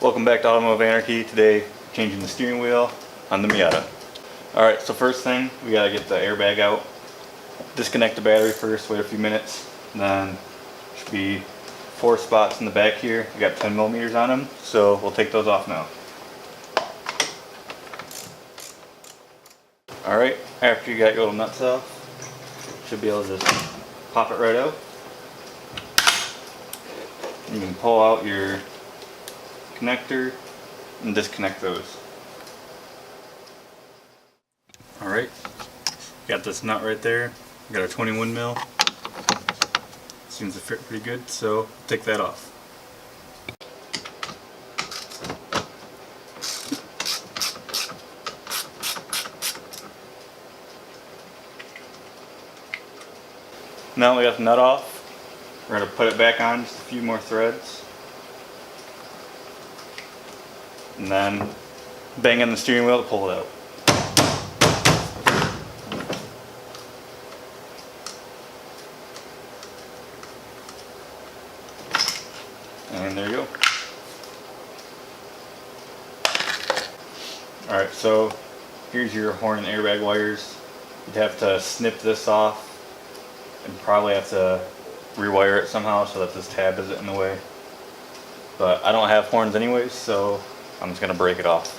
Welcome back to Automotive Anarchy. Today, changing the steering wheel on the Miata. Alright, so first thing, we gotta get the airbag out. Disconnect the battery first, wait a few minutes. Then, should be 4 spots in the back here. We got 10 millimeters on them, so we'll take those off now. Alright, after you got your little nuts off, should be able to just pop it right out. You can pull out your connector and disconnect those. Alright, got this nut right there. Got a 21 mil. Seems to fit pretty good, so take that off. Now we got the nut off, we're going to put it back on, just a few more threads. And then bang on the steering wheel to pull it out. And there you go. Alright, so here's your horn and airbag wires. You'd have to snip this off and probably have to rewire it somehow so that this tab isn't in the way. But I don't have horns anyways, so I'm just going to break it off.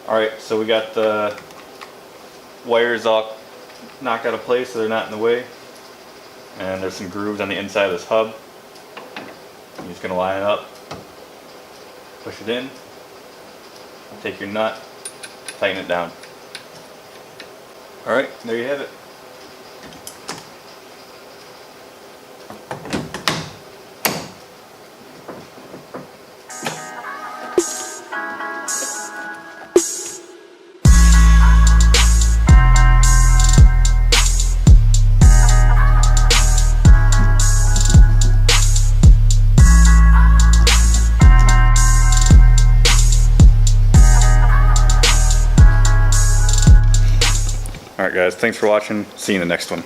Alright, so we got the wires all knocked out of place so they're not in the way. And there's some grooves on the inside of this hub. You're just going to line it up, push it in, take your nut, tighten it down. Alright, there you have it. Alright guys, thanks for watching. See you in the next one.